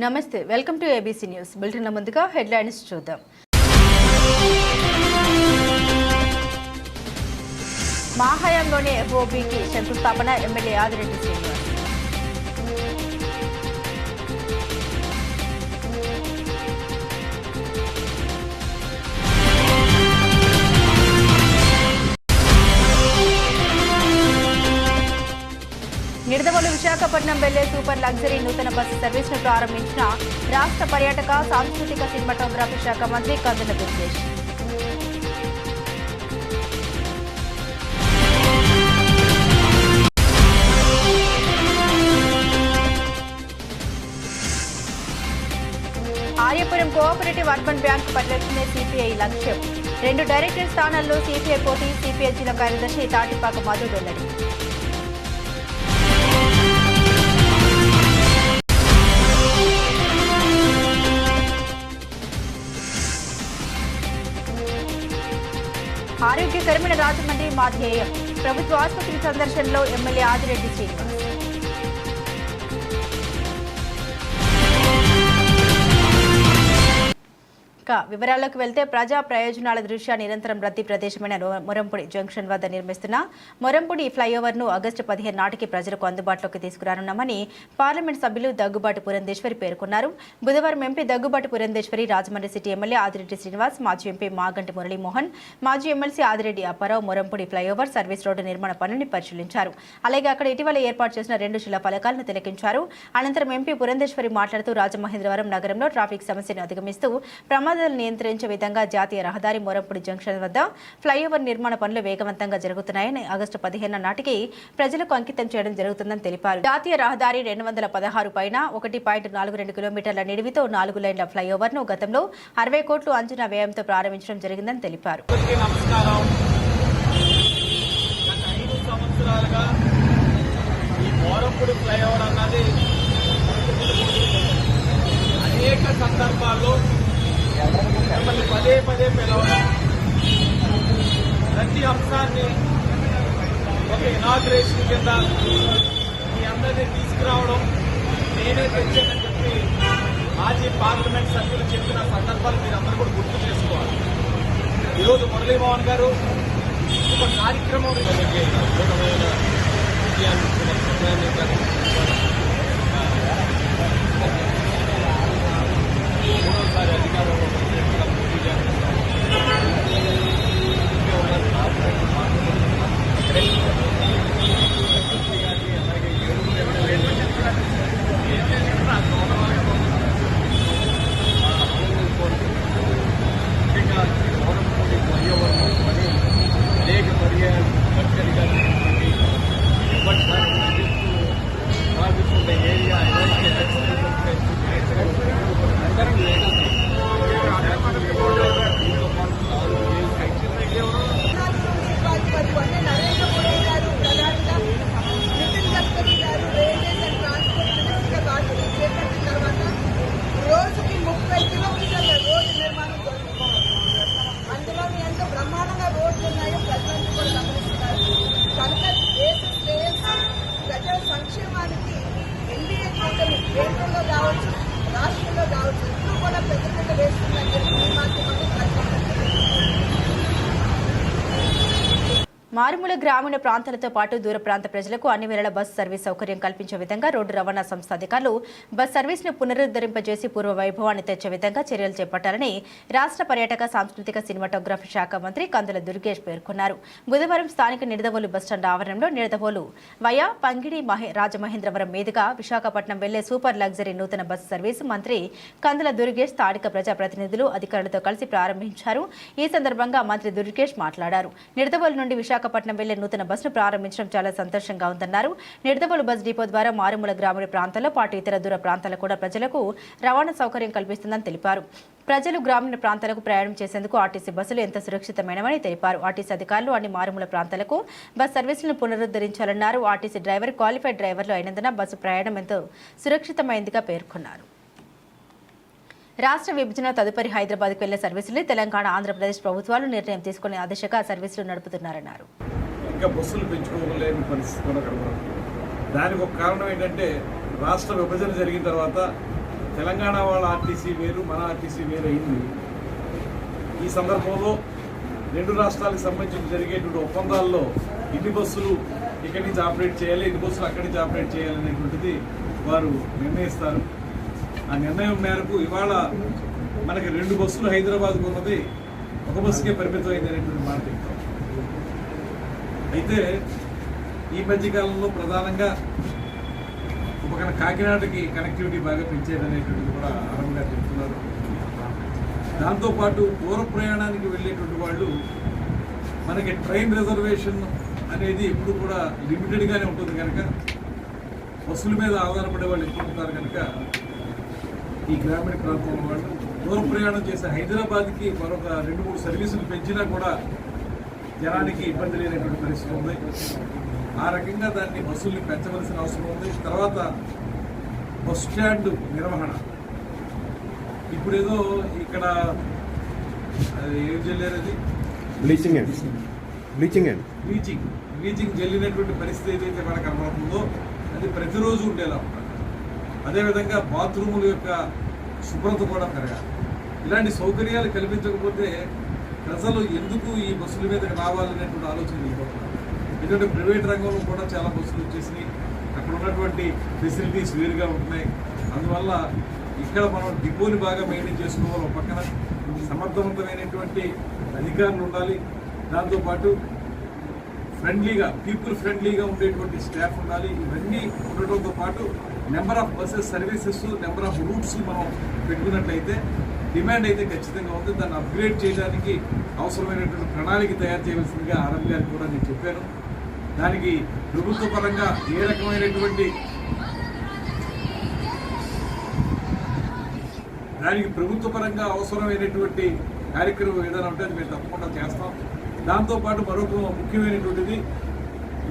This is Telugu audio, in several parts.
నమస్తే, వెల్కమ్ టు ఏబీసీ న్యూస్. బులెటిన్ల ముందుగా హెడ్లైన్స్ చూద్దాం. మా హయాంలోనే ఎఫ్ఓబీకి శంకుస్థాపన, ఎమ్మెల్యే ఆదిరెడ్డి శ్రీనివాస్. నిడదవోలు విశాఖపట్నం వెళ్లే సూపర్ లగ్జరీ నూతన బస్సు సర్వీస్ ను ప్రారంభించిన రాష్ట్ర పర్యాటక సాంస్కృతిక సినిమాటోగ్రఫీ శాఖ మంత్రి Kandula Durgesh. Aryapuram cooperative urban bank పరిరక్షణే సిపిఐ లక్ష్యం. 2 డైరెక్టర్ స్థానాల్లో సిపిఐ పోటీ. సిపిఐ జిల్లా కార్యదర్శి తాటిపాక మధు వెల్లడి. ఆరోగ్యకరమైన రాజమండ్రి మా ధ్యేయం. ప్రభుత్వ ఆసుపత్రి సందర్శనలో ఎమ్మెల్యే ఆదిరెడ్డి శ్రీనివాస్. వివరాల్లోకి వెళ్తే ప్రజా ప్రయోజనాల దృష్ట్యా నిరంతరం రద్దీ ప్రదేశమైన మొరంపూడి జంక్షన్ వద్ద నిర్మిస్తున్న మొరంపూడి ఫ్లైఓవర్ ను ఆగస్టు 15 నాటికి ప్రజలకు అందుబాటులోకి తీసుకురానున్నామని పార్లమెంట్ సభ్యులు దగ్గుబాటి పురంధేశ్వరి పేర్కొన్నారు. బుధవారం MP Daggubati Purandeswari, Rajahmundry city MLA Adireddy Srinivas, మాజీ ఎంపీ మాగంటి మురళీమోహన్, మాజీ MLC Adireddy Apparao Morampudi flyover service road నిర్మాణ పనుల్ని పరిశీలించారు. అలాగే అక్కడ ఇటీవల ఏర్పాటు చేసిన 2 శిలా ఫలకాలను తిలకించారు. అనంతరం ఎంపీ పురంధేశ్వరి మాట్లాడుతూ రాజమహేంద్రవరం నగరంలో ట్రాఫిక్ సమస్యను అధిగమిస్తూ ప్రమాదాలను నియంత్రించే విధంగా జాతీయ రహదారి మొరంపూడి జంక్షన్ వద్ద ఫ్లైఓవర్ నిర్మాణ పనులు వేగవంతంగా జరుగుతున్నాయని, ఆగస్టు 15 నాటికి ప్రజలకు అంకితం చేయడం జరుగుతుందని తెలిపారు. జాతీయ రహదారి 216 పైన 1.42 కిలోమీటర్ల నిడివితో 4 లైన్ల ఫ్లైఓవర్ ను గతంలో 60 కోట్లు అంచనా వ్యయంతో ప్రారంభించడం జరిగిందని తెలిపారు. అనేక సందర్భాల్లో మిమ్మల్ని పదే పిలవడం, ప్రతి అంశాన్ని ఒక ఇనాగ్రేషన్ కింద మీ అందరినీ తీసుకురావడం నేనే తెచ్చానని చెప్పి మాజీ పార్లమెంట్ సభ్యులు చెప్పిన సందర్భాలు మీరందరూ కూడా గుర్తు చేసుకోవాలి. ఈరోజు మురళీమోహన్ గారు ఒక కార్యక్రమం మూడోసారి అధికారంలో మారుమూల గ్రామీణ ప్రాంతాలతో పాటు దూర ప్రాంత ప్రజలకు అన్ని వేళల బస్సు సర్వీస్ సౌకర్యం కల్పించే విధంగా రోడ్డు రవాణా సంస్థ అధికారులు బస్ సర్వీస్ ను పునరుద్ధరింపజేసి పూర్వ వైభవాన్ని తెచ్చే విధంగా చర్యలు చేపట్టాలని రాష్ట్ర పర్యాటక సాంస్కృతిక సినిమాటోగ్రఫీ శాఖ మంత్రి కందుల దుర్గేష్ పేర్కొన్నారు. బుధవారం స్థానిక నిడదవోలు బస్టాండ్ ఆవరణంలో నిడదవోలు వయా పంగిడి రాజమహేంద్రవరం మీదుగా విశాఖపట్నం వెళ్లే సూపర్ లగ్జరీ నూతన బస్సు సర్వీసు మంత్రి కందుల దుర్గేష్ స్థానిక ప్రజాప్రతినిధులు, అధికారులతో కలిసి ప్రారంభించారు. ఈ సందర్భంగా మంత్రి దుర్గేష్ మాట్లాడారు. నిడదవోలు నుండి విశాఖపట్నం వెళ్లే నూతన బస్సును ప్రారంభించడం చాలా సంతోషంగా ఉందన్నారు. నిడదవోలు బస్ డిపో ద్వారా మారుమూల గ్రామీణ ప్రాంతాల్లో పాటు ఇతర దూర ప్రాంతాల్లో కూడా ప్రజలకు రవాణా సౌకర్యం కల్పిస్తుందని తెలిపారు. ప్రజలు గ్రామీణ ప్రాంతాలకు ప్రయాణం చేసేందుకు ఆర్టీసీ బస్సులు ఎంత సురక్షితమైనవని తెలిపారు. ఆర్టీసీ అధికారులు అన్ని మారుమూల ప్రాంతాలకు బస్ సర్వీసులను పునరుద్ధరించాలన్నారు. ఆర్టీసీ డ్రైవర్ క్వాలిఫైడ్ డ్రైవర్లు అయినందున బస్సు ప్రయాణం ఎంతో సురక్షితమైందిగా పేర్కొన్నారు. రాష్ట్ర విభజన తదుపరి హైదరాబాద్కు వెళ్లే సర్వీసులు తెలంగాణ, ఆంధ్రప్రదేశ్ ప్రభుత్వాలు నిర్ణయం తీసుకునే దిశగా సర్వీసులు నడుపుతున్నారన్నారు. ఇంకా బస్సులు పెంచుకోలేని పరిస్థితి కూడా కనబడుతుంది. దానికి ఒక కారణం ఏంటంటే రాష్ట్ర విభజన జరిగిన తర్వాత తెలంగాణ వాళ్ళ ఆర్టీసీ వేరు, మన ఆర్టీసీ వేరు అయింది. ఈ సందర్భంలో రెండు రాష్ట్రాలకు సంబంధించి జరిగేటువంటి ఒప్పందాల్లో ఇన్ని బస్సులు ఇక్కడి నుంచి ఆపరేట్ చేయాలి, ఇన్ని బస్సులు అక్కడి నుంచి ఆపరేట్ చేయాలి అనేటువంటిది వారు నిర్ణయిస్తారు. ఆ నిర్ణయం మేరకు ఇవాళ మనకి 2 బస్సులు హైదరాబాద్కు ఉన్నది, 1 బస్సుకే పరిమితమైంది అనేటువంటి మాట చెప్తాం. అయితే ఈ మధ్యకాలంలో ప్రధానంగా ఒక కాకినాడకి కనెక్టివిటీ బాగా పెంచేదనేటువంటిది కూడా ఆరంభంగా చెప్తున్నారు. దాంతోపాటు దూర ప్రయాణానికి వెళ్ళేటువంటి వాళ్ళు మనకి ట్రైన్ రిజర్వేషన్ అనేది ఎప్పుడు కూడా లిమిటెడ్గానే ఉంటుంది కనుక బస్సుల మీద ఆధారపడే వాళ్ళు ఎక్కువ ఉంటారు కనుక ఈ గ్రామీణ ప్రాంతంలో వాళ్ళు దూర ప్రయాణం చేసే హైదరాబాద్కి మరొక 2-3 సర్వీసులు పెంచినా కూడా జనానికి ఇబ్బంది లేనటువంటి పరిస్థితి ఉంది. ఆ రకంగా దాన్ని బస్సుల్ని పెంచవలసిన అవసరం ఉంది. తర్వాత బస్ స్టాండ్ నిర్వహణ ఇప్పుడేదో ఇక్కడ ఏం చెల్లారు, అది బ్లీచింగ్ జల్లినటువంటి పరిస్థితి ఏదైతే మనకు కనబడుతుందో అది ప్రతిరోజు ఉండేలా ఉంటుంది. అదేవిధంగా బాత్రూముల యొక్క శుభ్రత కూడా పెరగాలి. ఇలాంటి సౌకర్యాలు కల్పించకపోతే ప్రజలు ఎందుకు ఈ బస్సుల మీద రావాలనేటువంటి ఆలోచన వెళ్ళిపోతున్నారు. ఎందుకంటే ప్రైవేట్ రంగంలో కూడా చాలా బస్సులు వచ్చేసినాయి, అక్కడ ఉన్నటువంటి ఫెసిలిటీస్ వేరుగా ఉంటున్నాయి. అందువల్ల ఇక్కడ మనం డిపోని బాగా మెయింటైన్ చేసుకోవాలి. ఒక పక్కన సమర్థవంతమైనటువంటి అధికారులు ఉండాలి, దాంతోపాటు పీపుల్ ఫ్రెండ్లీగా ఉండేటువంటి స్టాఫ్ ఉండాలి. ఇవన్నీ ఉండటంతో పాటు number of buses services, number of roots మనం పెట్టుకున్నట్లయితే డిమాండ్ అయితే ఖచ్చితంగా ఉంది. దాన్ని అప్గ్రేడ్ చేయడానికి అవసరమైనటువంటి ప్రణాళిక తయారు చేయవలసిందిగా ఆర్ఎం గారికి కూడా నేను చెప్పాను. దానికి ప్రభుత్వ పరంగా ఏ రకమైనటువంటి అవసరమైనటువంటి కార్యక్రమం ఏదైనా ఉంటే అది మేము తప్పకుండా చేస్తాం. దాంతోపాటు మరొక ముఖ్యమైనటువంటిది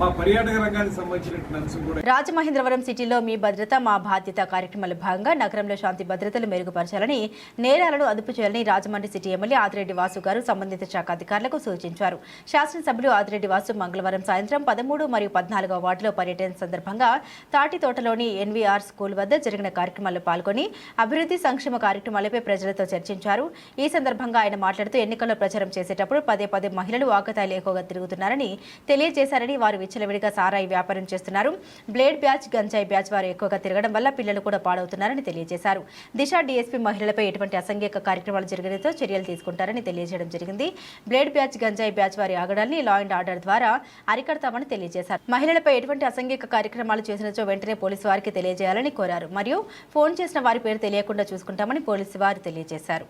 మా పర్యాటక రంగానికి సంబంధించినటువంటి అంశం కూడా. రాజమహేంద్రవరం సిటీలో మీ భద్రత మా బాధ్యత కార్యక్రమాల భాగంగా నగరంలో శాంతి భద్రతలు మెరుగుపరచాలని, నేరాలను అదుపు చేయాలని రాజమండ్రి సిటీ ఎమ్మెల్యే ఆదిరెడ్డి వాసు గారు సంబంధిత శాఖ అధికారులకు సూచించారు. శాసనసభ్యులు ఆదిరెడ్డి వాసు మంగళవారం సాయంత్రం 13 మరియు 14వ వార్డులో పర్యటన సందర్భంగా తాటితోటలోని ఎన్వీఆర్ స్కూల్ వద్ద జరిగిన కార్యక్రమాల్లో పాల్గొని అభివృద్ధి సంక్షేమ కార్యక్రమాలపై ప్రజలతో చర్చించారు. ఈ సందర్భంగా ఆయన మాట్లాడుతూ ఎన్నికల్లో ప్రచారం చేసేటప్పుడు పదే మహిళలు ఆకతాయిలు ఎక్కువగా తిరుగుతున్నారని తెలియజేశారని, వారు విచ్చలవిడిగా సారాయి వ్యాపారం చేస్తున్నారు. బ్లేడ్ బ్యాచ్, గంజాయి బ్యాచ్ వారు ఎక్కువగా తిరగడం వల్ల పిల్లలు కూడా పాడవుతున్నారని తెలియజేశారు. దిశ డీఎస్పీ మహిళలపై ఎటువంటి అసంఘిక కార్యక్రమాలు జరిగినతో చర్యలు తీసుకుంటారని తెలియజేయడం జరిగింది. బ్లేడ్ బ్యాచ్, గంజాయి బ్యాచ్ వారి ఆగడాన్ని లా అండ్ ఆర్డర్ ద్వారా అరికడతామని తెలియజేశారు. మహిళలపై ఎటువంటి అసంఘిక కార్యక్రమాలు చేసినచో వెంటనే పోలీసు వారికి తెలియజేయాలని కోరారు. మరియు ఫోన్ చేసిన వారి పేరు తెలియకుండా చూసుకుంటామని పోలీసు వారు తెలియజేశారు.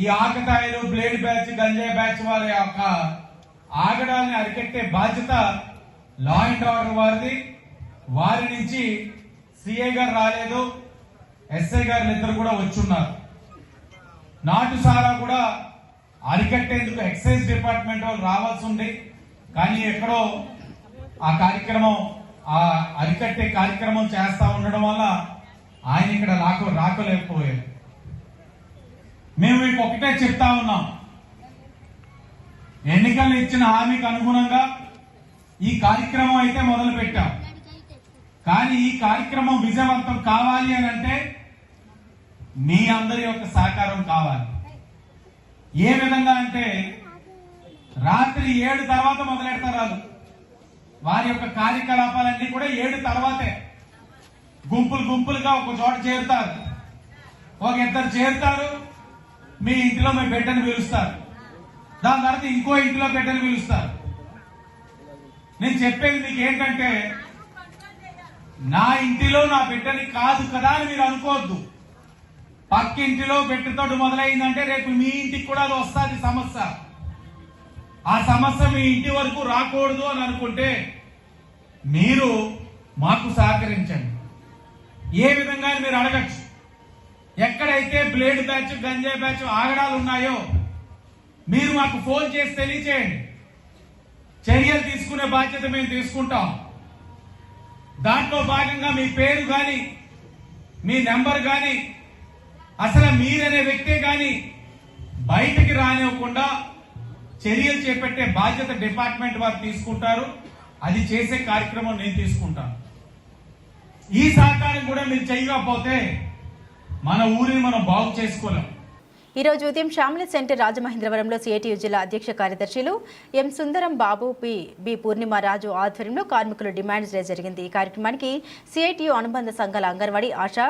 ఈ ఆకతాయిలు, బ్లేడ్ బ్యాచ్, గంజాయి బ్యాచ్ వారి యొక్క ఆగడాన్ని అరికట్టే బాధ్యత లా అండ్ ఆర్డర్ వారిది. వారి నుంచి సిఐ గారు రాలేదు, ఎస్ఐ గారు ఇద్దరు కూడా వచ్చున్నారు. నాటు సారా కూడా అరికట్టేందుకు ఎక్సైజ్ డిపార్ట్మెంట్ వాళ్ళు రావాల్సి ఉంది. కానీ ఎక్కడో ఆ కార్యక్రమం, ఆ అరికట్టే కార్యక్రమం చేస్తా ఉండడం వల్ల ఆయన ఇక్కడ రాకలేకపోయారు. మేము మీకు ఒకటే చెప్తా ఉన్నాం, ఎన్నికలు ఇచ్చిన హామీకి అనుగుణంగా ఈ కార్యక్రమం అయితే మొదలు పెట్టాం. కానీ ఈ కార్యక్రమం విజయవంతం కావాలి అని అంటే మీ అందరి యొక్క సహకారం కావాలి. ఏ విధంగా అంటే రాత్రి 7 తర్వాత మొదలెడతారు. వారి యొక్క కార్యకలాపాలన్నీ కూడా 7 తర్వాతే. గుంపులుగా ఒక చోట చేరుతారు, ఒక ఇద్దరు చేరుతారు, మీ ఇంటిలో మీ బిడ్డను పిలుస్తారు, దాని తర్వాత ఇంకో ఇంటిలో బిడ్డను పిలుస్తారు. నేను చెప్పేది మీకు ఏంటంటే, నా ఇంటిలో నా బిడ్డని కాదు కదా అని మీరు అనుకోవద్దు. పక్కింటిలో బిడ్డతో మొదలైందంటే రేపు మీ ఇంటికి కూడా అది వస్తుంది సమస్య. ఆ సమస్య మీ ఇంటి వరకు రాకూడదు అని అనుకుంటే మీరు మాకు సహకరించండి. ఏ విధంగా మీరు అడగచ్చు. ఎక్కడైతే బ్లేడ్ బ్యాచ్, గంజాయి బ్యాచ్ ఆగడాలు ఉన్నాయో మీరు మాకు ఫోన్ చేసి తెలియచేయండి. చర్యలు తీసుకునే బాధ్యత మేము తీసుకుంటాం. దాంట్లో భాగంగా మీ పేరు కానీ, మీ నెంబర్ కానీ, అసలు మీరనే వ్యక్తే కానీ బయటికి రానివ్వకుండా చర్యలు చేపట్టే బాధ్యత డిపార్ట్మెంట్ వారు తీసుకుంటారు. అది చేసే కార్యక్రమం నేను తీసుకుంటాను. ఈ సహకారం కూడా మీరు చేయకపోతే మన ఊరిని మనం బాగు చేసుకోలేం. ఈ రోజు ఉదయం శ్యామల సెంటర్ రాజమహేంద్రవరంలో సిఐటియు జిల్లా అధ్యక్ష కార్యదర్శులు ఎం సుందరం బాబు బి పూర్ణిమరాజు ఆధ్వర్యంలో కార్మికుల డిమాండ్స్ డే జరిగింది. ఈ కార్యక్రమానికి సిఐటియు అనుబంధ సంఘాల anganwadi ASHA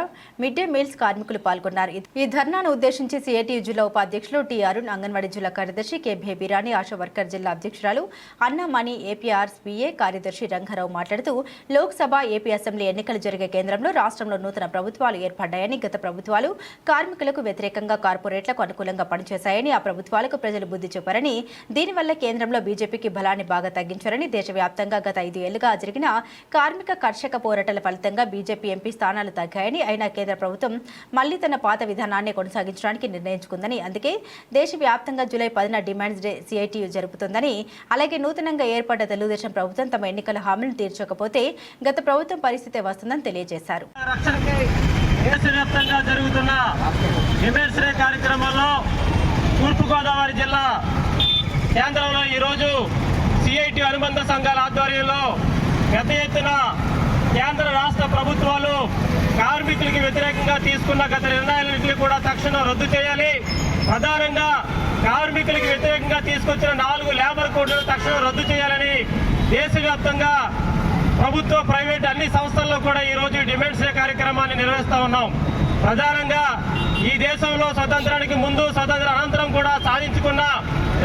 mid day meals కార్మికులు పాల్గొన్నారు. ఈ ధర్నాను ఉద్దేశించి సిఐటియు జిల్లా ఉపాధ్యక్షులు టి అరుణ్, అంగన్వాడీ జిల్లా కార్యదర్శి కె బేబీరాణి, ఆశా వర్కర్ జిల్లా అధ్యక్షురాలు అన్నమణి, ఏపీఆర్ఎస్పీఏ కార్యదర్శి రంగారావు మాట్లాడుతూ లోక్సభ, ఏపీ అసెంబ్లీ ఎన్నికలు జరిగే కేంద్రంలో రాష్ట్రంలో నూతన ప్రభుత్వాలు ఏర్పడ్డాయని, గత ప్రభుత్వాలు కార్మికులకు వ్యతిరేకంగా కార్పొరేట్ల అనుకూలంగా పనిచేశాయని, ఆ ప్రభుత్వాలకు ప్రజలు బుద్ధి చెప్పారని, దీనివల్ల కేంద్రంలో బీజేపీకి బలాన్ని బాగా తగ్గించారని, దేశవ్యాప్తంగా గత 5 ఏళ్లుగా జరిగిన కార్మిక కర్షక పోరాటాల ఫలితంగా బీజేపీ ఎంపీ స్థానాలు తగ్గాయని, అయినా కేంద్ర ప్రభుత్వం మళ్లీ తన పాత విధానాన్ని కొనసాగించడానికి నిర్ణయించుకుందని, అందుకే దేశవ్యాప్తంగా జూలై 10న డిమాండ్స్ డే సిఐటియు జరుపుతుందని, అలాగే నూతనంగా ఏర్పడ్డ తెలుగుదేశం ప్రభుత్వం తమ ఎన్నికల హామీలను తీర్చకపోతే గత ప్రభుత్వం పరిస్థితి వస్తుందని తెలియజేశారు. దేశవ్యాప్తంగా జరుగుతున్న డిమాండ్స్ డే కార్యక్రమంలో తూర్పుగోదావరి జిల్లా కేంద్రంలో ఈరోజు సిఐటి అనుబంధ సంఘాల ఆధ్వర్యంలో పెద్ద ఎత్తున కేంద్ర రాష్ట్ర ప్రభుత్వాలు కార్మికులకి వ్యతిరేకంగా తీసుకున్న గత నిర్ణయాలన్నింటినీ కూడా తక్షణం రద్దు చేయాలి. ప్రధానంగా కార్మికులకి వ్యతిరేకంగా తీసుకొచ్చిన 4 లేబర్ కోడ్లను తక్షణం రద్దు చేయాలని దేశవ్యాప్తంగా ప్రభుత్వ, ప్రైవేట్ అన్ని సంస్థల్లో కూడా ఈ రోజు డిమాండ్స్ డే కార్యక్రమాన్ని నిర్వహిస్తా ఉన్నాం. ప్రధానంగా ఈ దేశంలో స్వతంత్రానికి ముందు, స్వతంత్ర అనంతరం కూడా సాధించుకున్న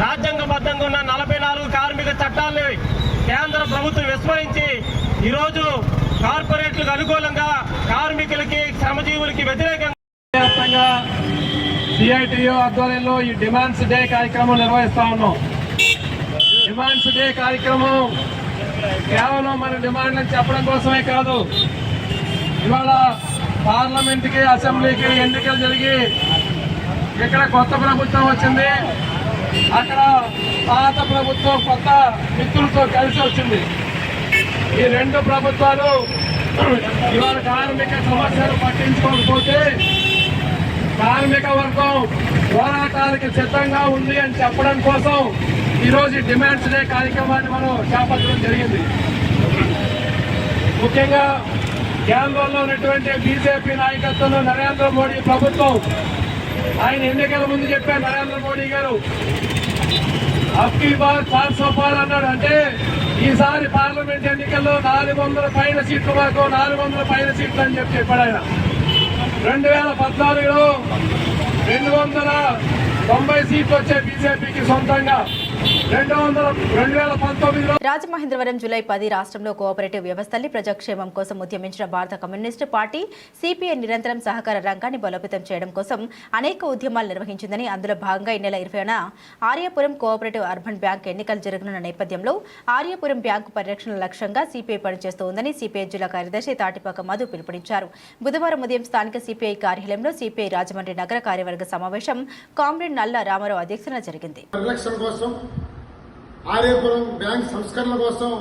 రాజ్యాంగబద్ధంగా ఉన్న 44 కార్మిక చట్టాలను కేంద్ర ప్రభుత్వం విస్మరించి ఈరోజు కార్పొరేట్లకు అనుకూలంగా కార్మికులకి, శ్రమజీవులకి వ్యతిరేకంగా సిఐటియు ఆధ్వర్యంలో ఈ డిమాండ్స్ డే కార్యక్రమం నిర్వహిస్తా ఉన్నాం. డిమాండ్స్ డే కార్యక్రమం కేవలం మన డిమాండ్లను చెప్పడం కోసమే కాదు. ఇవాళ పార్లమెంట్కి, అసెంబ్లీకి ఎన్నికలు జరిగి ఇక్కడ కొత్త ప్రభుత్వం వచ్చింది, అక్కడ పాత ప్రభుత్వం కొత్త మిత్రులతో కలిసి వచ్చింది. ఈ 2 ప్రభుత్వాలు ఇవాళ కార్మిక సమస్యలు పట్టించుకోకపోతే కార్మిక వర్గం పోరాటానికి సిద్ధంగా ఉంది అని చెప్పడం కోసం ఈరోజు డిమాండ్స్ డే కార్యక్రమాన్ని మనం చేపట్టడం జరిగింది. ముఖ్యంగా కేంద్రంలో ఉన్నటువంటి బీజేపీ నాయకత్వంలో నరేంద్ర మోడీ ప్రభుత్వం, ఆయన ఎన్నికల ముందు చెప్పారు నరేంద్ర మోడీ గారు, అబ్కీ బార్ 400 పార్ అన్నాడు. అంటే ఈసారి పార్లమెంట్ ఎన్నికల్లో 400 పైన సీట్లు వరకు 400 పైన సీట్లు అని చెప్పాడు ఆయన. 2014లో 290 సీట్లు వచ్చే బీజేపీకి సొంతంగా. 2019లో రాజమహేంద్రవరం జూలై 10 రాష్ట్రంలో కోఆపరేటివ్ వ్యవస్థల్ని ప్రజాక్షేమం కోసం ఉద్యమించిన భారత కమ్యూనిస్టు పార్టీ సిపిఐ నిరంతరం సహకార రంగాన్ని బలోపేతం చేయడం కోసం అనేక ఉద్యమాలు నిర్వహించిందని, అందులో భాగంగా ఈ నెల 20న ఆర్యాపురం కోఆపరేటివ్ అర్బన్ బ్యాంక్ ఎన్నికలు జరగనున్న నేపథ్యంలో ఆర్యాపురం బ్యాంకు పరిరక్షణ లక్ష్యంగా సిపిఐ పనిచేస్తోందని సిపిఐ జిల్లా కార్యదర్శి తాటిపాక మధు పిలుపునిచ్చారు. బుధవారం ఉదయం స్థానిక సిపిఐ కార్యాలయంలో సిపిఐ రాజమండ్రి నగర కార్యవర్గ సమావేశం కామ్రేడ్ నల్ల రామారావు అధ్యక్షతన జరిగింది. ఆర్యాపురం బ్యాంక్ సంస్కరణ కోసం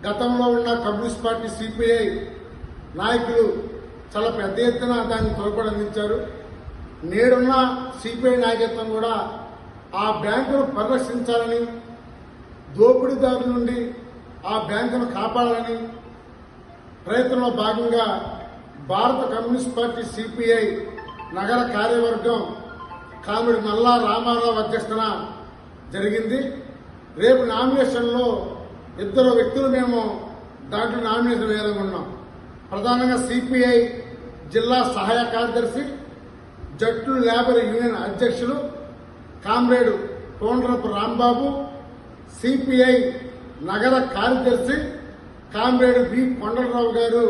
గతంలో ఉన్న కమ్యూనిస్ట్ పార్టీ సిపిఐ నాయకులు చాలా పెద్ద ఎత్తున దాన్ని తోడ్పాటు అందించారు. నేడున్న సిపిఐ నాయకత్వం కూడా ఆ బ్యాంకును పరిరక్షించాలని, దోపిడీదారుల నుండి ఆ బ్యాంకును కాపాడాలని ప్రయత్నంలో భాగంగా భారత కమ్యూనిస్ట్ పార్టీ సిపిఐ నగర కార్యవర్గం కామ్రేడ్ నల్లా రామారావు అధ్యక్షతన జరిగింది. రేపు నామినేషన్లో 2 వ్యక్తులు మేము దాంట్లో నామినేషన్ వేయాలనుకున్నాం. ప్రధానంగా సిపిఐ జిల్లా సహాయ కార్యదర్శి, జట్లు లేబర్ యూనియన్ అధ్యక్షులు కామ్రేడ్ కోండ్రపు రాంబాబు, సిపిఐ నగర కార్యదర్శి కామ్రేడ్ బి కొండలరావు గారు,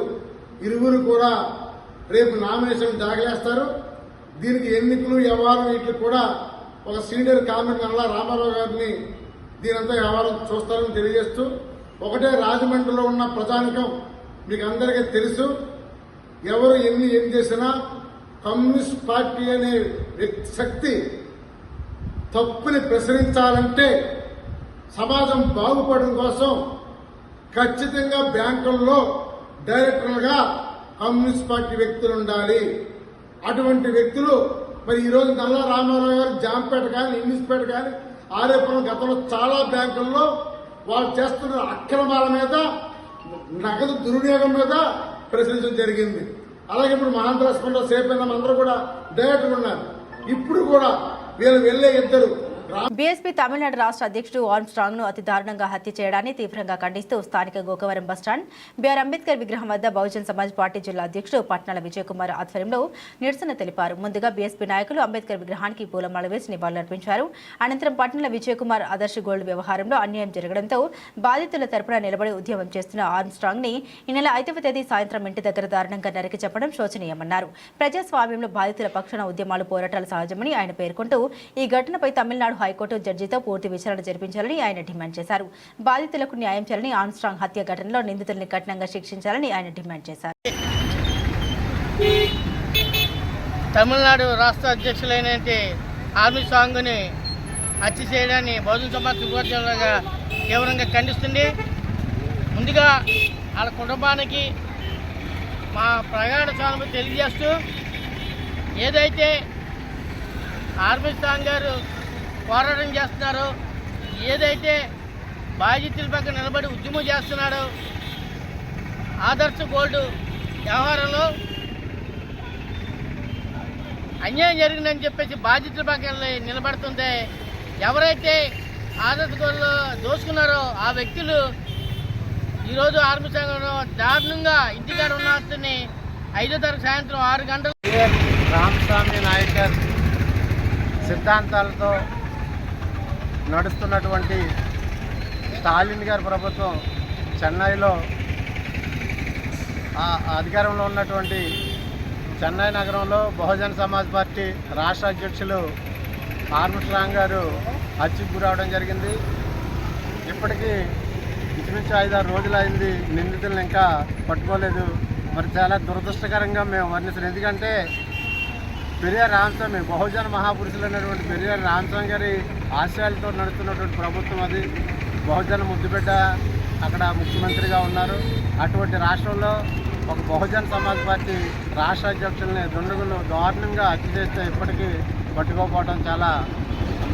ఇరువురు కూడా రేపు నామినేషన్ దాఖలేస్తారు. దీనికి ఎన్నికలు, వ్యవహారం వీటికి కూడా ఒక సీనియర్ కామ్రేడ్ నల్లా రామారావు గారిని దీనంతా వ్యవహారం చూస్తారని తెలియజేస్తూ, ఒకటే రాజమండ్రిలో ఉన్న ప్రజానికం మీకు అందరికీ తెలుసు, ఎవరు ఎన్ని ఏం చేసినా కమ్యూనిస్ట్ పార్టీ అనే శక్తి తప్పుని ప్రశ్నించాలంటే సమాజం బాగుపడడం కోసం ఖచ్చితంగా బ్యాంకుల్లో డైరెక్టర్లుగా కమ్యూనిస్ట్ పార్టీ వ్యక్తులు ఉండాలి. అటువంటి వ్యక్తులు మరి ఈరోజు నల్లా రామారావు గారు జాంపేట కానీ, ఇంగ్లీష్పేట కానీ, ఆర్యాపురం గతంలో చాలా బ్యాంకుల్లో వాళ్ళు చేస్తున్న అక్రమాల మీద, నగదు దుర్వినియోగం మీద ప్రశ్నించడం జరిగింది. అలాగే ఇప్పుడు మహాంధ్ర హాస్పిటల్లో సేఫ్ అయిన అందరూ కూడా డైరెక్ట్గా ఉన్నారు. ఇప్పుడు కూడా వీళ్ళు వెళ్లే ఇద్దరు బీఎస్పీ తమిళనాడు రాష్ట్ర అధ్యక్షుడు ఆర్మ్స్ట్రాంగ్ ను అతి దారుణంగా హత్య చేయడాన్ని తీవ్రంగా ఖండిస్తూ స్థానిక గోకవరం బస్టాండ్ బిఆర్ అంబేద్కర్ విగ్రహం వద్ద బహుజన్ సమాజ్ పార్టీ జిల్లా అధ్యక్షుడు పట్నాల విజయ్ కుమార్ ఆధ్వర్యంలో నిరసన తెలిపారు. ముందుగా బీఎస్పీ నాయకులు అంబేద్కర్ విగ్రహానికి పూలమాల వేసి నివాళులర్పించారు. అనంతరం పట్నాల విజయ్ కుమార్ ఆదర్శ్ గోల్డ్ వ్యవహారంలో అన్యాయం జరగడంతో బాధితుల తరపున నిలబడి ఉద్యమం చేస్తున్న ఆర్మ్స్ట్రాంగ్ ని ఈ నెల 5వ తేదీ సాయంత్రం ఇంటి దగ్గర దారుణంగా నరికి చెప్పడం శోచనీయమన్నారు. ప్రజాస్వామ్యంలో బాధితుల పక్షాన ఉద్యమాలు పోరాటాలు సహజమని ఆయన పేర్కొంటూ ఈ ఘటనపై తమిళనాడు హైకోర్టు జడ్జితో పూర్తి విచారణ జరిపించాలని ఆయన డిమాండ్ చేశారు. బాధితులకు న్యాయం చేయాలని ఆర్మ్స్ట్రాంగ్ హత్య ఘటనలో నిందితుల్ని కఠినంగా శిక్షించాలని ఆయన డిమాండ్ చేశారు. తమిళనాడు రాష్ట్ర అధ్యక్షులైన ఆర్మ్స్ట్రాంగ్ని హత్య చేయడాన్ని బహుజన సమాజ్ ఉపధ్యక్షులుగా తీవ్రంగా ఖండిస్తుంది. ముందుగా వాళ్ళ కుటుంబానికి మా ప్రగాఢ సానుభూతి తెలియజేస్తూ ఏదైతే ఆర్మ్స్ట్రాంగ్ గారు పోరాటం చేస్తున్నారో, ఏదైతే బాధితుల పక్కన నిలబడి ఉద్యమం చేస్తున్నాడో, ఆదర్శ గోల్డ్ వ్యవహారంలో అన్యాయం జరిగిందని చెప్పేసి బాధితుల పక్కన నిలబడుతుంటే ఎవరైతే ఆదర్శ గోల్డ్లో దోచుకున్నారో ఆ వ్యక్తులు ఈరోజు ఆర్మ్స్ట్రాంగ్ దారుణంగా ఇంటికాడ ఉన్న అతన్ని 5వ తారీఖు సాయంత్రం 6 గంటలు రామస్వామి నాయకర్ సిద్ధాంతాలతో నడుస్తున్నటువంటి స్టాలిన్ గారి ప్రభుత్వం చెన్నైలో అధికారంలో ఉన్నటువంటి చెన్నై నగరంలో బహుజన్ సమాజ్ పార్టీ రాష్ట్ర అధ్యక్షులు ఆర్మ్స్ట్రాంగ్ గారు హత్యకు గురవడం జరిగింది. ఇప్పటికీ ఇంచుమించు 5-6 రోజులు అయింది. నిందితులను ఇంకా పట్టుకోలేదు. మరి చాలా దురదృష్టకరంగా మేము వర్ణిస్తున్నాం. ఎందుకంటే పెరియార్ రామస్వామి బహుజన మహాపురుషులు అనేటువంటి పెరియార్ రామస్వామి గారి ఆశయాలతో నడుస్తున్నటువంటి ప్రభుత్వం అది. బహుజన ముద్దుబిడ్డ అక్కడ ముఖ్యమంత్రిగా ఉన్నారు. అటువంటి రాష్ట్రంలో ఒక బహుజన సమాజ్ పార్టీ రాష్ట్ర అధ్యక్షుల్ని దుండగులు దారుణంగా హత్య చేస్తే ఇప్పటికీ పట్టుకోకపోవడం చాలా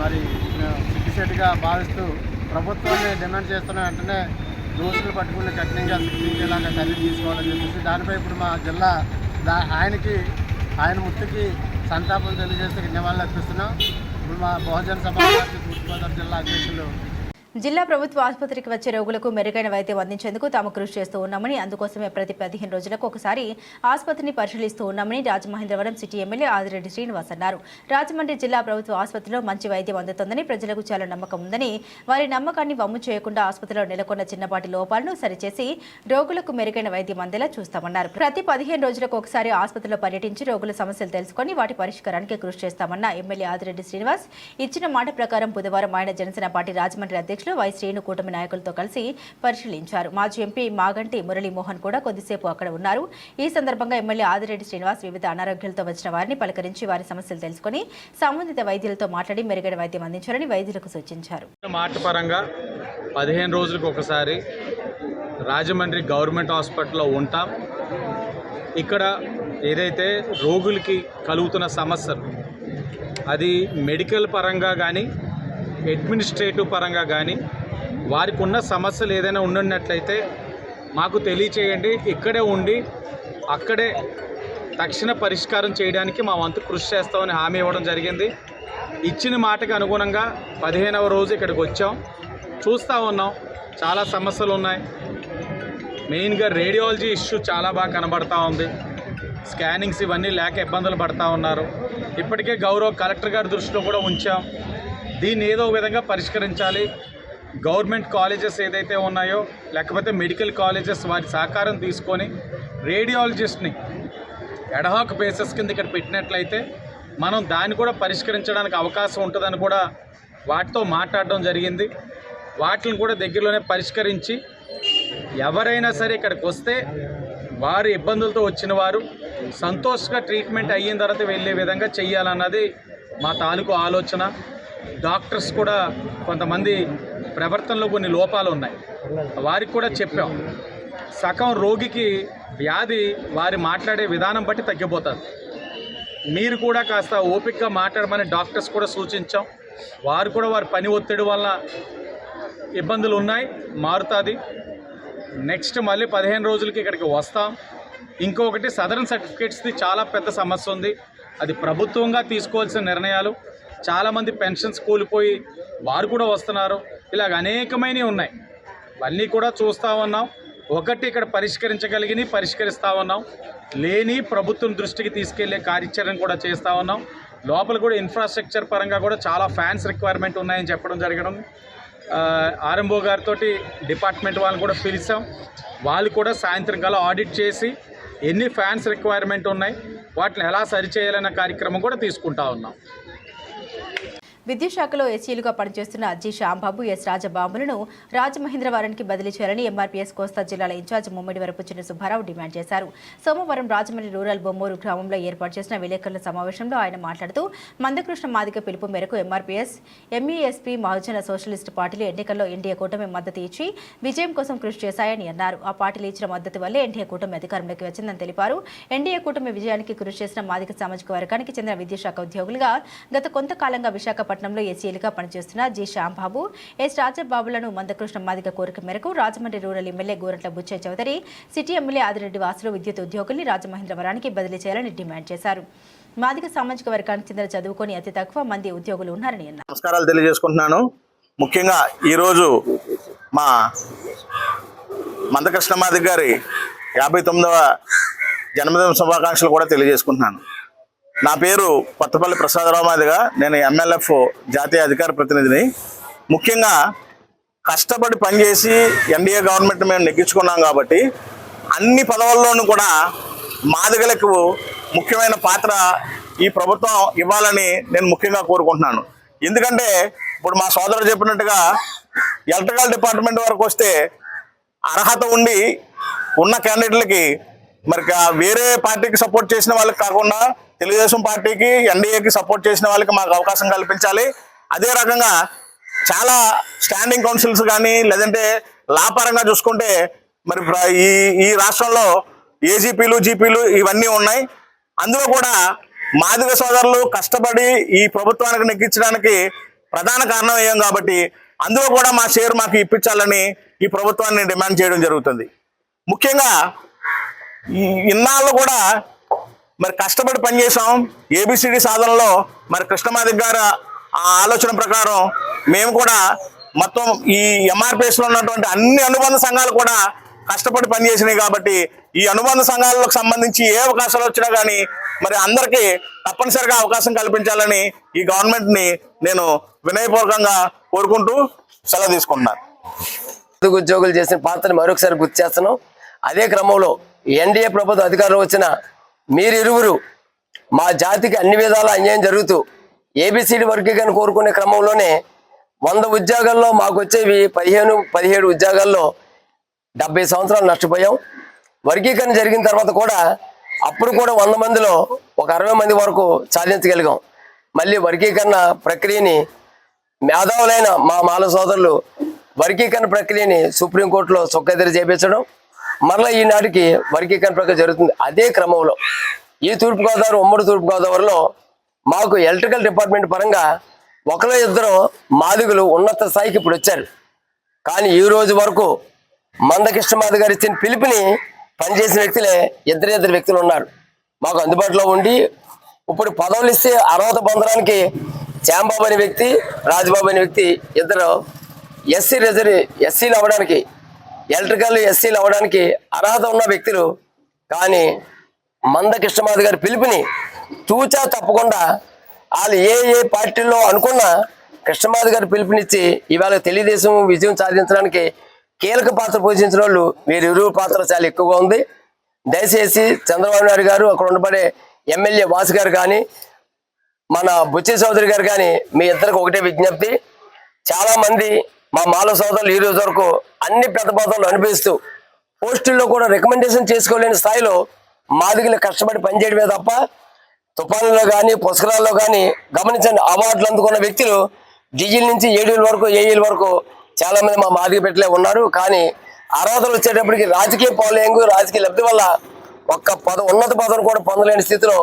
మరి సిగ్గుసేటుగా భావిస్తూ ప్రభుత్వాన్ని డిమాండ్ చేస్తున్న వెంటనే దోషులు పట్టుకుని కఠినంగా శిక్షించేలాగా చర్యలు తీసుకోవాలని చెప్పేసి దానిపై ఇప్పుడు మా జిల్లా ఆయన మృతికి సంతాపం తెలియజేస్తే నివాళులు అర్పిస్తున్నాం. ఇప్పుడు మా బహుజన సమాజ్ పార్టీ తూర్పుగోదావరి జిల్లా అధ్యక్షులు జిల్లా ప్రభుత్వ ఆసుపత్రికి వచ్చే రోగులకు మెరుగైన వైద్యం అందించేందుకు తాము కృషి చేస్తూ ఉన్నామని, అందుకోసమే ప్రతి 15 రోజులకు ఒకసారి ఆసుపత్రిని పరిశీలిస్తూ ఉన్నామని రాజమహేంద్రవరం సిటీ ఎమ్మెల్యే ఆదిరెడ్డి శ్రీనివాస్ అన్నారు. రాజమండ్రి జిల్లా ప్రభుత్వ ఆసుపత్రిలో మంచి వైద్యం అందుతోందని ప్రజలకు చాలా నమ్మకం ఉందని, వారి నమ్మకాన్ని వమ్ము చేయకుండా ఆసుపత్రిలో నెలకొన్న చిన్నపాటి లోపాలను సరిచేసి రోగులకు మెరుగైన వైద్యం అందేలా చూస్తామన్నారు. ప్రతి 15 రోజులకు ఒకసారి ఆసుపత్రిలో పర్యటించి రోగుల సమస్యలు తెలుసుకుని వాటి పరిష్కారానికి కృషి చేస్తామన్న ఎమ్మెల్యే ఆదిరెడ్డి శ్రీనివాస్ ఇచ్చిన మాట ప్రకారం బుధవారం ఆయన జనసేన పార్టీ రాజమండ్రి అధ్యక్షులు వై శ్రీను కూటమి నాయకులతో కలిసి పరిశీలించారు. మాజీ ఎంపీ మాగంటి మురళీమోహన్ కూడా కొద్దిసేపు అక్కడ ఉన్నారు. ఈ సందర్భంగా ఎమ్మెల్యే ఆదిరెడ్డి శ్రీనివాస్ వివిధ అనారోగ్యాలతో వచ్చిన వారిని పలకరించి వారి సమస్యలు తెలుసుకుని సంబంధిత వైద్యులతో మాట్లాడి మెరుగైన వైద్యం అందించాలని వైద్యులకు సూచించారు. మాట పరంగా 15 రోజులకు ఒకసారి రాజమండ్రి గవర్నమెంట్ హాస్పిటల్లో ఉంటాం. ఇక్కడ ఏదైతే రోగులకి కలుగుతున్న సమస్యలు అది మెడికల్ పరంగా కానీ అడ్మినిస్ట్రేటివ్ పరంగా కానీ వారికి ఉన్న సమస్యలు ఏదైనా ఉన్నట్లయితే మాకు తెలియచేయండి. ఇక్కడే ఉండి అక్కడే తక్షణ పరిష్కారం చేయడానికి మా వంతు కృషి చేస్తామని హామీ ఇవ్వడం జరిగింది. ఇచ్చిన మాటకు అనుగుణంగా 15వ రోజు ఇక్కడికి వచ్చాం. చూస్తూ ఉన్నాం చాలా సమస్యలు ఉన్నాయి. మెయిన్గా రేడియాలజీ ఇష్యూ చాలా బాగా కనబడతా ఉంది. స్కానింగ్స్ ఇవన్నీ లేక ఇబ్బందులు పడతా ఉన్నారు. ఇప్పటికే గౌరవ కలెక్టర్ గారి దృష్టిలో కూడా ఉంచాం. దీన్ని ఏదో విధంగా పరిష్కరించాలి. గవర్నమెంట్ కాలేజెస్ ఏదైతే ఉన్నాయో లేకపోతే మెడికల్ కాలేజెస్ వారి సహకారం తీసుకొని రేడియాలజిస్ట్ని ఎడహాక్ బేసిస్ కింద ఇక్కడ పెట్టినట్లయితే మనం దాన్ని కూడా పరిష్కరించడానికి అవకాశం ఉంటుందని కూడా వాటితో మాట్లాడడం జరిగింది. వాటిని కూడా దగ్గరలోనే పరిష్కరించి ఎవరైనా సరే ఇక్కడికి వస్తే వారి ఇబ్బందులతో వచ్చిన వారు సంతోషంగా ట్రీట్మెంట్ అయిన తర్వాత వెళ్ళే విధంగా చెయ్యాలన్నది మా తాలూకు ఆలోచన. డాక్టర్స్ కూడా కొంతమంది ప్రవర్తనలో కొన్ని లోపాలు ఉన్నాయి, వారికి కూడా చెప్పాం. సగం రోగికి వ్యాధి వారి మాట్లాడే విధానం బట్టి తగ్గిపోతుంది. మీరు కూడా కాస్త ఓపికగా మాట్లాడమని డాక్టర్స్ కూడా సూచించాం. వారు కూడా వారి పని ఒత్తిడి వల్ల ఇబ్బందులు ఉన్నాయి, మారుతుంది. నెక్స్ట్ మళ్ళీ 15 రోజులకి ఇక్కడికి వస్తాం. ఇంకొకటి సదరన్ సర్టిఫికేట్స్ది చాలా పెద్ద సమస్య ఉంది. అది ప్రభుత్వంగా తీసుకోవాల్సిన నిర్ణయాలు. చాలామంది పెన్షన్స్ కూలిపోయి వారు కూడా వస్తున్నారు. ఇలాగ అనేకమైనవి ఉన్నాయి. అన్నీ కూడా చూస్తూ ఉన్నాం. ఒకటి ఇక్కడ పరిష్కరించగలిగినవి పరిష్కరిస్తూ ఉన్నాం, లేని ప్రభుత్వం దృష్టికి తీసుకెళ్లే కార్యాచరణ కూడా చేస్తూ ఉన్నాం. లోపల కూడా ఇన్ఫ్రాస్ట్రక్చర్ పరంగా కూడా చాలా ఫ్యాన్స్ రిక్వైర్మెంట్ ఉన్నాయని చెప్పడం జరగడం. ఆర్ఎంఓ గారితో డిపార్ట్మెంట్ వాళ్ళని కూడా పిలిచాం. వాళ్ళు కూడా సాయంత్రం కల్లా ఆడిట్ చేసి ఎన్ని ఫ్యాన్స్ రిక్వైర్మెంట్ ఉన్నాయి, వాటిని ఎలా సరిచేయాలన్న కార్యక్రమం కూడా తీసుకుంటా ఉన్నాం. విద్యుత్ శాఖలో ఎస్సీలుగా పనిచేస్తున్న జి శ్యాంబాబు, ఎస్ రాజబాబులను రాజమహేంద్రవరానికి బదిలీ చేయాలని ఎంఆర్పీఎస్ కోస్తా జిల్లాల ఇన్ఛార్జ్ ముమ్మిడివరపు చిన్న సుబ్బారావు డిమాండ్ చేశారు. సోమవారం రాజమండ్రి రూరల్ బొమ్మూరు గ్రామంలో ఏర్పాటు చేసిన విలేకరుల సమావేశంలో ఆయన మాట్లాడుతూ మందకృష్ణ మాదిగ పిలుపు మేరకు ఎంఆర్పీఎస్, ఎంఈఎస్పీ, మహజన సోషలిస్ట్ పార్టీలు ఎన్నికల్లో ఎన్డీఏ కూటమి మద్దతు ఇచ్చి విజయం కోసం కృషి చేశాయని అన్నారు. ఆ పార్టీలు ఇచ్చిన మద్దతు వల్లే ఎన్డీఏ కూటమి అధికారంలోకి వచ్చిందని తెలిపారు. ఎన్డీఏ కూటమి విజయానికి కృషి చేసిన మాదిగ సామాజిక వర్గానికి చెందిన విద్యుత్ శాఖ ఉద్యోగులుగా గత కొంతకాలంగా విశాఖపట్నంలో ఎస్సీలుగా పనిచేస్తున్న జి శ్యాంబాబు, ఎస్ రాజబాబులను మందకృష్ణ మాదిగ కోరిక మేరకు Rajahmundry rural MLA Gorantla Butchaiah Chowdary, city MLA Adireddy వాసులు విద్యుత్ ఉద్యోగుల్ని రాజమహేంద్రవరానికి బదిలీ చేయాలని డిమాండ్ చేశారు. మాదిగ సామాజిక వర్గానికి చెందిన చదువుకొని అతి తక్కువ మంది ఉద్యోగులు ఉన్నారని అన్నారు. నమస్కారాలు తెలియజేసుకుంటున్నాను. ముఖ్యంగా ఈరోజు మా మందకృష్ణ మాదిగ గారి 59వ జన్మదిన శుభాకాంక్షలు కూడా తెలియజేసుకుంటున్నాను. నా పేరు కొత్తపల్లి ప్రసాదరావు మాదిగ. నేను ఎంఎల్ఎఫ్ జాతీయ అధికార ప్రతినిధిని. ముఖ్యంగా కష్టపడి పనిచేసి ఎన్డీఏ గవర్నమెంట్ మేము నెగ్గించుకున్నాం కాబట్టి అన్ని పదవుల్లోనూ కూడా మాదిగలకు ముఖ్యమైన పాత్ర ఈ ప్రభుత్వం ఇవ్వాలని నేను ముఖ్యంగా కోరుకుంటున్నాను. ఎందుకంటే ఇప్పుడు మా సోదరుడు చెప్పినట్టుగా ఎలక్ట్రికల్ డిపార్ట్మెంట్ వరకు వస్తే అర్హత ఉండి ఉన్న క్యాండిడేట్లకి మరి వేరే పార్టీకి సపోర్ట్ చేసిన వాళ్ళకి కాకుండా తెలుగుదేశం పార్టీకి, ఎన్డీఏకి సపోర్ట్ చేసిన వాళ్ళకి మాకు అవకాశం కల్పించాలి. అదే రకంగా చాలా స్టాండింగ్ కౌన్సిల్స్ కానీ లేదంటే లా పరంగా చూసుకుంటే మరి ఈ రాష్ట్రంలో ఏజీపీలు, జీపీలు ఇవన్నీ ఉన్నాయి. అందులో కూడా మాదిగ సోదరులు కష్టపడి ఈ ప్రభుత్వానికి నెగ్గించడానికి ప్రధాన కారణం ఏం కాబట్టి అందులో కూడా మా షేర్ మాకు ఇప్పించాలని ఈ ప్రభుత్వాన్ని డిమాండ్ చేయడం జరుగుతుంది. ముఖ్యంగా ఇన్నాళ్ళు కూడా మరి కష్టపడి పనిచేసాం. ఏబిసిడి సాధనలో మరి కృష్ణమాదిగ గారు ఆ ఆలోచన ప్రకారం మేము కూడా మొత్తం ఈ ఎంఆర్పిఎస్లో ఉన్నటువంటి అన్ని అనుబంధ సంఘాలు కూడా కష్టపడి పనిచేసినాయి కాబట్టి ఈ అనుబంధ సంఘాలకు సంబంధించి ఏ అవకాశాలు వచ్చినా కానీ మరి అందరికీ తప్పనిసరిగా అవకాశం కల్పించాలని ఈ గవర్నమెంట్ని నేను వినయపూర్వకంగా కోరుకుంటూ సెలవు తీసుకుంటున్నాను. ఉద్యోగులు చేసిన పాత్రని మరొకసారి గుర్తు చేస్తున్నాం. అదే క్రమంలో ఎన్డీఏ ప్రభుత్వ అధికారంలో వచ్చిన మీరిరువురు మా జాతికి అన్ని విధాల అన్యాయం జరుగుతూ ఏబిసిడి వర్గీకరణ కోరుకునే క్రమంలోనే 100 ఉద్యోగాల్లో మాకు వచ్చేవి 15-17 ఉద్యోగాల్లో 70 సంవత్సరాలు నష్టపోయాం. వర్గీకరణ జరిగిన తర్వాత కూడా అప్పుడు కూడా 100 మందిలో ఒక 60 మంది వరకు సాధించగలిగాం. మళ్ళీ వర్గీకరణ ప్రక్రియని మేధావులైన మా మాల సోదరులు వర్గీకరణ ప్రక్రియని సుప్రీంకోర్టులో చొక్కెదిరి చేపించడం, మరలా ఈనాటికి వర్గీకరణ ప్రక్రియ జరుగుతుంది. అదే క్రమంలో ఈ తూర్పుగోదావరి, ఉమ్మడి తూర్పుగోదావరిలో మాకు ఎలక్ట్రికల్ డిపార్ట్మెంట్ పరంగా ఒకరో ఇద్దరు మాదిగులు ఉన్నత స్థాయికి ఇప్పుడు వచ్చారు. కానీ ఈ రోజు వరకు మందకృష్ణ మాదిగ గారు ఇచ్చిన పిలుపుని పనిచేసిన వ్యక్తులే ఇద్దరు వ్యక్తులు ఉన్నారు మాకు అందుబాటులో ఉండి. ఇప్పుడు పదవులు ఇస్తే అర్హత పొందడానికి శ్యాంబాబు అనే వ్యక్తి, రాజబాబు అనే వ్యక్తి ఇద్దరు ఎస్సీలు అవ్వడానికి, ఎలక్ట్రికల్ ఎస్సీలు అవ్వడానికి అర్హత ఉన్న వ్యక్తులు. కానీ మందకృష్ణ మాదిగ గారి పిలుపుని తూచా తప్పకుండా వాళ్ళు ఏ పార్టీల్లో అనుకున్నా కృష్ణమాదిగ గారి పిలుపునిచ్చి ఇవాళ తెలుగుదేశం విజయం సాధించడానికి కీలక పాత్ర పోషించిన వాళ్ళు వీరిరువురు పాత్ర చాలా ఎక్కువగా ఉంది. దయచేసి చంద్రబాబు నాయుడు గారు, అక్కడ ఉండబడే ఎమ్మెల్యే వాసు గారు కానీ, మన బుచ్చయ్య చౌదరి గారు కానీ మీ ఇద్దరికి ఒకటే విజ్ఞప్తి. చాలా మంది మా మాల సోదరులు ఈ రోజు వరకు అన్ని పెద్ద పదవులు అనుభవిస్తూ పోస్టుల్లో కూడా రికమెండేషన్ చేసుకోలేని స్థాయిలో మాదిగలు కష్టపడి పనిచేయడమే తప్ప తుఫానులో కానీ పుష్కరాల్లో కానీ గమనించండి అవార్డులు అందుకున్న వ్యక్తులు డీజిల్ నుంచి ఏడీల వరకు ఏఈల వరకు చాలా మంది మా మాదిగ పెట్టలే ఉన్నారు. కానీ అర్హతలు వచ్చేటప్పటికి రాజకీయ పాలయంగు, రాజకీయ లబ్ధి వల్ల ఒక్క ఉన్నత పదవిని కూడా పొందలేని స్థితిలో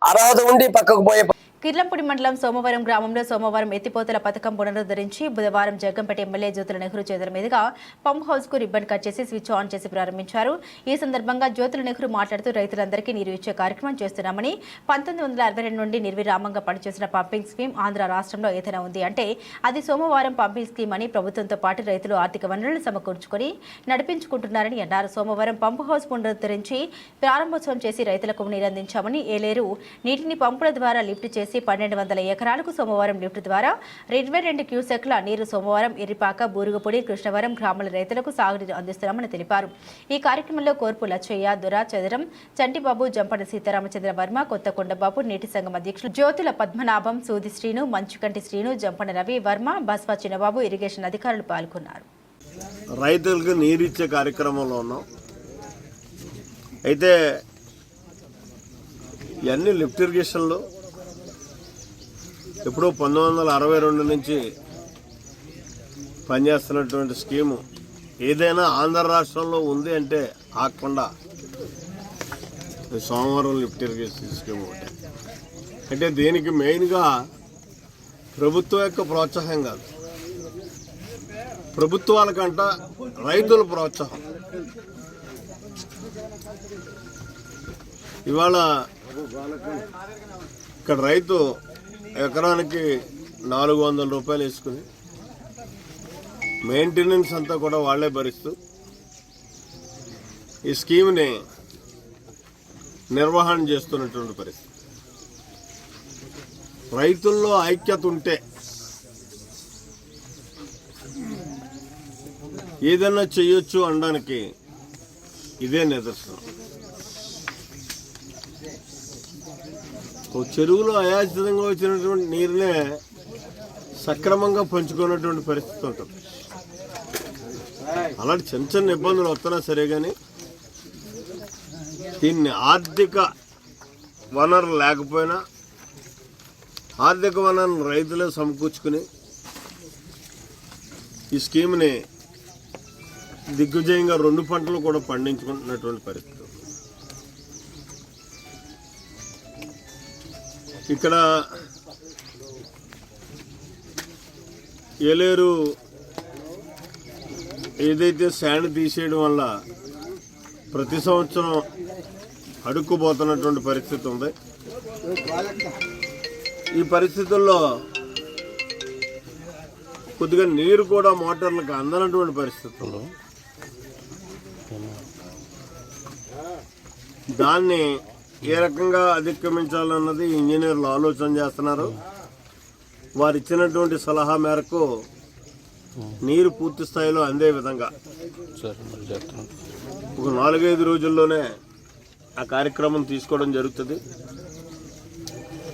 అర్హత ఉండి పక్కకు పోయే కిర్లంపూడి మండలం సోమవరం గ్రామంలో సోమవారం ఎత్తిపోతల పథకం పునరుద్ధరించి బుధవారం జగ్గంపేట ఎమ్మెల్యే జ్యోతుల నెహ్రూ చేతుల మీదుగా పంప్ హౌస్ కు రిబ్బన్ కట్ చేసి స్విచ్ ఆన్ చేసి ప్రారంభించారు. ఈ సందర్భంగా జ్యోతుల నెహ్రూ మాట్లాడుతూ రైతులందరికీ నీరు ఇచ్చే కార్యక్రమం చేస్తున్నామని 1962 నుండి నిర్విరామంగా పనిచేసిన పంపింగ్ స్కీమ్ ఆంధ్ర రాష్ట్రంలో ఏదైనా ఉంది అంటే అది సోమవారం పంపింగ్ స్కీమ్ అని ప్రభుత్వంతో పాటు రైతులు ఆర్థిక వనరులను సమకూర్చుకొని నడిపించుకుంటున్నారని అన్నారు. సోమవారం పంప్ హౌస్ పునరుద్ధరించి ప్రారంభోత్సవం చేసి రైతులకు నీరందించామని ఏలేరు నీటిని పంపుల ద్వారా లిఫ్ట్ చేసి 1200 ఎకరాలకు సోమవారం లిఫ్ట్ ద్వారా 22 క్యూసెక్ల నీరు సోమవారం ఎర్రిపాక బూరుగుపొడి కృష్ణవరం గ్రామాల రైతులకు సాగునీరు అందిస్తున్నామని తెలిపారు. ఈ కార్యక్రమంలో కోర్పు లచ్చయ్య దొర చదరం చంటిబాబు జంపన సీతారామచంద్ర వర్మ కొత్తకొండబాబు నీటి సంఘం అధ్యక్షులు జ్యోతుల పద్మనాభం సూది శ్రీను మంచుకంటి శ్రీను జంపన రవి వర్మ బస్వా చిన్నబాబు ఇరిగేషన్ అధికారులు పాల్గొన్నారు. రైతులకు నీరిచ్చే కార్యక్రమంలో ఉన్నాం. అయితే ఇవన్నీ లిఫ్ట్ ఇరిగేషన్లో ఎప్పుడో 1962 నుంచి పనిచేస్తున్నటువంటి స్కీము ఏదైనా ఆంధ్ర రాష్ట్రంలో ఉంది అంటే ఆగకుండా సోమవారం లిఫ్ట్ ఇరిగేషన్ స్కీమ్ ఒకటి. అంటే దీనికి మెయిన్గా ప్రభుత్వం యొక్క ప్రోత్సాహం కాదు, ప్రభుత్వాలకంట రైతుల ప్రోత్సాహం. ఇవాళ ఇక్కడ రైతు ఎకరానికి 400 రూపాయలు వేసుకుని మెయింటెనెన్స్ అంతా కూడా వాళ్లే భరిస్తూ ఈ స్కీమ్ని నిర్వహణ చేస్తున్నటువంటి పరిస్థితి. రైతుల్లో ఐక్యత ఉంటే ఏదన్నా చేయొచ్చు అనడానికి ఇదే నిదర్శనం. చెరువులో అయాచితంగా వచ్చినటువంటి నీరునే సక్రమంగా పంచుకున్నటువంటి పరిస్థితి ఉంటుంది. అలాంటి చిన్న చిన్న ఇబ్బందులు వస్తున్నా సరే కానీ దీన్ని ఆర్థిక వనరు లేకపోయినా ఆర్థిక వనరును రైతులే సమకూర్చుకుని ఈ స్కీమ్ని దిగ్విజయంగా 2 పంటలు కూడా పండించుకుంటున్నటువంటి పరిస్థితి. ఇక్కడ ఏలేరు ఏదైతే శాండ్ తీసేయడం వల్ల ప్రతి సంవత్సరం అడుక్కుపోతున్నటువంటి పరిస్థితి ఉంది. ఈ పరిస్థితుల్లో కొద్దిగా నీరు కూడా మోటార్లకు అందనటువంటి పరిస్థితుల్లో దాన్ని ఏ రకంగా అధిగమించాలన్నది ఇంజనీర్లు ఆలోచన చేస్తున్నారు. వారు ఇచ్చినటువంటి సలహా మేరకు నీరు పూర్తి స్థాయిలో అందే విధంగా ఒక 4-5 రోజుల్లోనే ఆ కార్యక్రమం తీసుకోవడం జరుగుతుంది.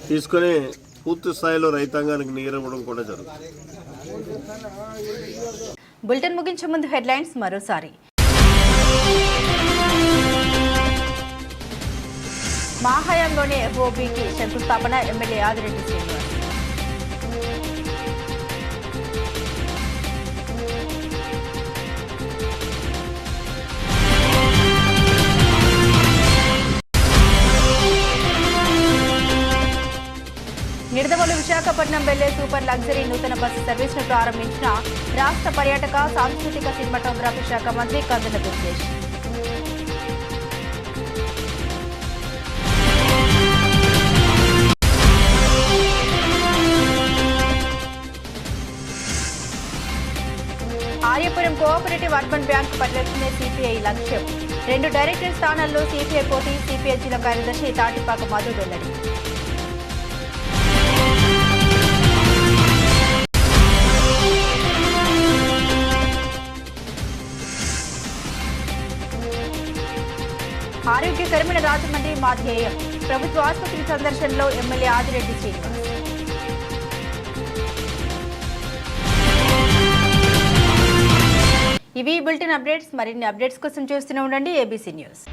తీసుకొని పూర్తి స్థాయిలో రైతాంగానికి నీరు ఇవ్వడం కూడా జరుగుతుంది. బులెటిన్ ముగించే ముందు హెడ్లైన్స్ మరోసారి. మా హయాంలోనే ఎఫ్ఓబీకి శంకుస్థాపన ఎమ్మెల్యే ఆదిరెడ్డి శ్రీనివాస్. నిడదవోలు విశాఖపట్నం వెళ్లే సూపర్ లగ్జరీ నూతన బస్సు సర్వీస్ను ప్రారంభించిన రాష్ట్ర పర్యాటక సాంస్కృతిక సినిమాటోగ్రఫీ శాఖ మంత్రి Kandula Durgesh. Aryapuram cooperative urban bank పరిరక్షణే సిపిఐ లక్ష్యం. 2 డైరెక్టర్ స్థానాల్లో సిపిఐ పోటీ. సిపిఐ జిల్లా కార్యదర్శి తాటిపాక మధు వెల్లడి. ఆరోగ్యకరమైన రాజమండ్రి మా ధ్యేయం. ప్రభుత్వ ఆసుపత్రి సందర్శనలో ఎమ్మెల్యే ఆదిరెడ్డి శ్రీనివాస్. ఇవి బులెటిన్ అప్డేట్స్. మరిన్ని అప్డేట్స్ కోసం చూస్తూనే ఉండండి ఏబీసీ న్యూస్.